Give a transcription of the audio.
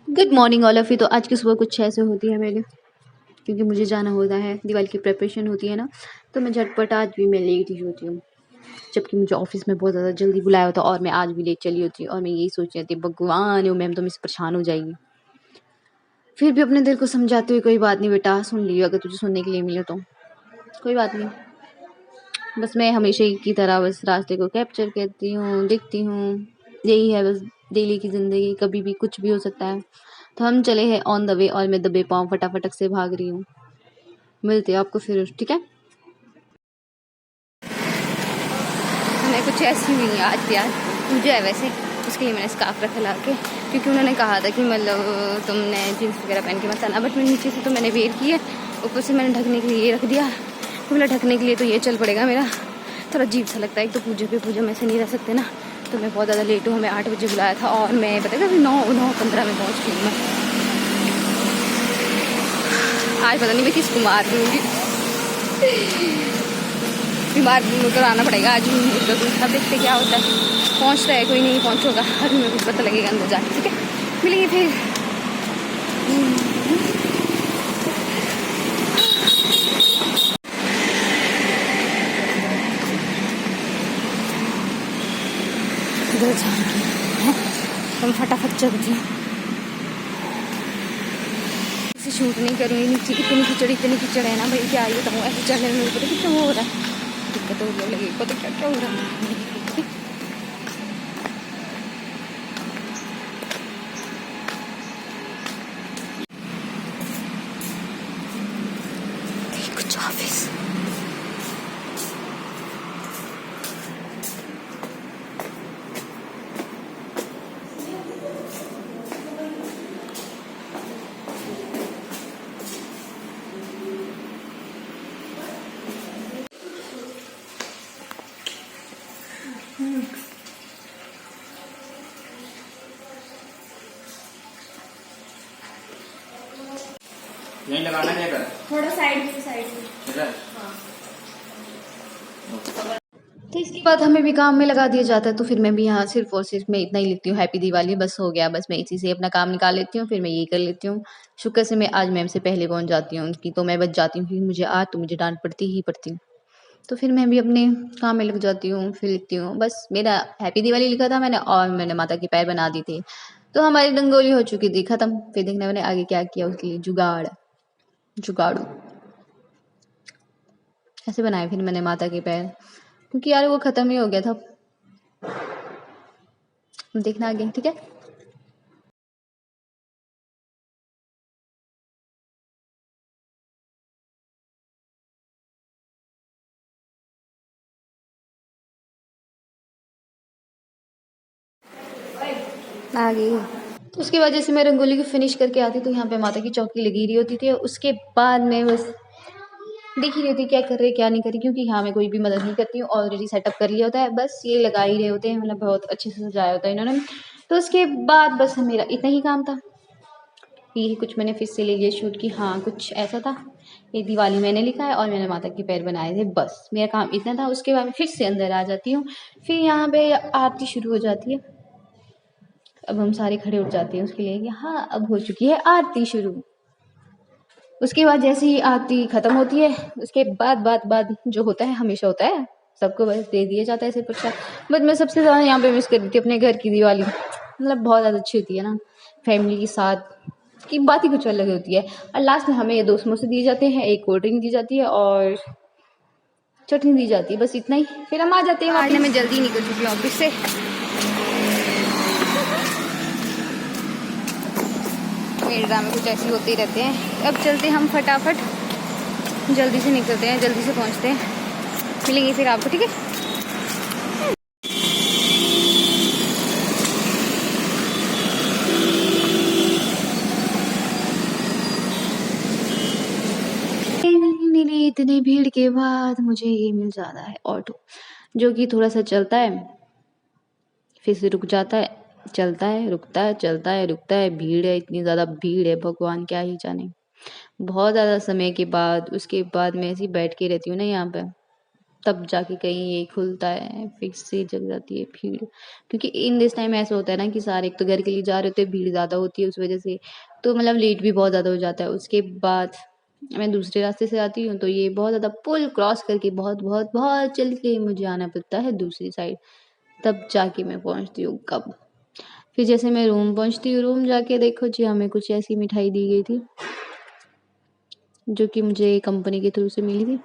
Good morning all of you. तो आज की सुबह कुछ ऐसे होती है मेरे, क्योंकि मुझे जाना होता है, दिवाली की प्रिपरेशन होती है ना, तो मैं झटपट आज भी मैं लेट ही होती हूँ। जबकि मुझे ऑफिस में बहुत ज़्यादा जल्दी बुलाया होता और मैं आज भी लेट चली होती और मैं यही सोच रही थी भगवान मैम तो मुझसे परेशान हो जाएगी। फिर भी अपने दिल को समझाते हुए कोई बात नहीं बेटा, सुन लियो, अगर तुझे सुनने के लिए मिले तो कोई बात नहीं। बस मैं हमेशा ही की तरह बस रास्ते को कैप्चर करती हूँ, देखती हूँ, यही है बस डेली की ज़िंदगी। कभी भी कुछ भी हो सकता है। तो हम चले हैं ऑन द वे और मैं दबे पाँव फटाफट से भाग रही हूँ। मिलते हैं आपको फिर, ठीक है। मैं कुछ ऐसी हुई नहीं आज यार, मुझे है वैसे, उसके लिए मैंने स्कार्फ रखा ला के, क्योंकि उन्होंने कहा था कि मतलब तुमने जीन्स वगैरह पहन के मत आना, बट मैं नीचे से तो मैंने वेयर की है, ऊपर से मैंने ढकने के लिए ये रख दिया। तो बोला ढकने के लिए तो ये चल पड़ेगा मेरा, थोड़ा अजीब सा लगता है। एक तो पूजा में से नहीं रह सकते ना, तो मैं बहुत ज़्यादा लेट हूँ। हमें 8 बजे बुलाया था और मैं पता है 9:15 में पहुँच गई मैं। आज पता नहीं मैं किसको मार दूँगी, बीमार कराना पड़ेगा आज भी। अब देखते क्या होता है, पहुँचता है कोई नहीं पहुँच होगा, अभी मेरे को पता लगेगा अंदर जाके, ठीक है। मिलेंगे फिर। इधर जाना तो मैं फटाफट चलती हूँ, इसे शूट नहीं करूँगी। नीचे इतनी कीचड़ है ना भाई, क्या ये बताऊँ, ऐसे चलने में पता कितना वो हो रहा है, दिक्कत हो लगी, पता क्या क्या हो रहा है। कुछ ऑफिस यहीं लगाना क्या कर, थोड़ा साइड में इधर। तो इसके बाद हमें भी काम में लगा दिया जाता है। तो फिर मैं भी यहाँ सिर्फ और सिर्फ मैं इतना ही लिखती हूँ, हैप्पी दिवाली, बस हो गया। बस मैं इसी से अपना काम निकाल लेती हूँ, फिर मैं यही कर लेती हूँ। शुक्र से मैं आज मैम से पहले पहुँच जाती हूँ उनकी, तो मैं बच जाती हूँ, क्योंकि मुझे आज तो मुझे डांट पड़ती ही पड़ती। तो फिर मैं भी अपने काम में लग जाती हूँ, फिर लिखती हूँ। बस मेरा हैप्पी दिवाली लिखा था मैंने और मैंने माता के पैर बना दिए थे, तो हमारी रंगोली हो चुकी थी खत्म। फिर देखना मैंने आगे क्या किया, उसके लिए जुगाड़ू ऐसे बनाए फिर मैंने माता के पैर, क्योंकि यार वो खत्म ही हो गया था। देखना आगे, ठीक है। आ गई। तो उसके बाद जैसे मैं रंगोली को फिनिश करके आती तो यहाँ पे माता की चौकी लगी रही होती थी। उसके बाद मैं बस देख ही रही थी क्या कर रहे क्या नहीं कर रही, क्योंकि यहाँ मैं कोई भी मदद नहीं करती हूँ, ऑलरेडी सेटअप कर लिया होता है, बस ये लगा ही रहे होते हैं, मतलब बहुत अच्छे से सजाया होता है इन्होंने। तो उसके बाद बस मेरा इतना ही काम था। यही कुछ मैंने फिर से ले लिया शूट की, हाँ कुछ ऐसा था। ये दिवाली मैंने लिखा है और मैंने माता के पैर बनाए थे, बस मेरा काम इतना था। उसके बाद मैं फिर से अंदर आ जाती हूँ, फिर यहाँ पे आरती शुरू हो जाती है। अब हम सारे खड़े उठ जाते हैं उसके लिए कि हाँ अब हो चुकी है आरती शुरू। उसके बाद जैसे ही आरती खत्म होती है, उसके बाद जो होता है हमेशा होता है, सबको बस दे दिया जाता है ऐसे प्रसाद। बट मैं सबसे ज़्यादा यहाँ पे मिस कर रही थी अपने घर की दिवाली, मतलब बहुत ज़्यादा अच्छी होती है ना, फैमिली के साथ की बात ही कुछ अलग होती है। और लास्ट में हमें ये 2 समोसे दिए जाते हैं, एक कोल्ड ड्रिंक दी जाती है और चटनी दी जाती है, बस इतना ही। फिर हम आ जाते हैं। आज मैं जल्दी निकल चुकी हूँ ऑफिस से। मेरे ड्रामे कुछ ऐसे होते ही रहते हैं। अब चलते हम फटाफट, जल्दी से निकलते हैं, जल्दी से पहुंचते हैं। मिलेंगे फिर आपको, ठीक है। इतनी भीड़ के बाद मुझे ये मिल जाता है ऑटो, जो कि थोड़ा सा चलता है फिर से रुक जाता है, चलता है रुकता है, चलता है रुकता है। भीड़ है, इतनी ज़्यादा भीड़ है, भगवान क्या ही जाने। बहुत ज़्यादा समय के बाद उसके बाद मैं ऐसी बैठ के रहती हूँ ना यहाँ पे, तब जाके कहीं ये खुलता है, फिक्स से जग जाती है भीड़। क्योंकि इन दिस टाइम ऐसा होता है ना कि सारे एक तो घर के लिए जा रहे होते हैं, भीड़ ज़्यादा होती है उस वजह से, तो मतलब लेट भी बहुत ज़्यादा हो जाता है। उसके बाद मैं दूसरे रास्ते से आती हूँ, तो ये बहुत ज़्यादा पुल क्रॉस करके बहुत बहुत बहुत चल के मुझे आना पड़ता है दूसरी साइड, तब जाके मैं पहुँचती हूँ कब। फिर जैसे मैं रूम पहुँचती हूँ, रूम जाके देखो जी हमें कुछ ऐसी मिठाई दी गई थी, जो कि मुझे कंपनी के थ्रू से मिली थी।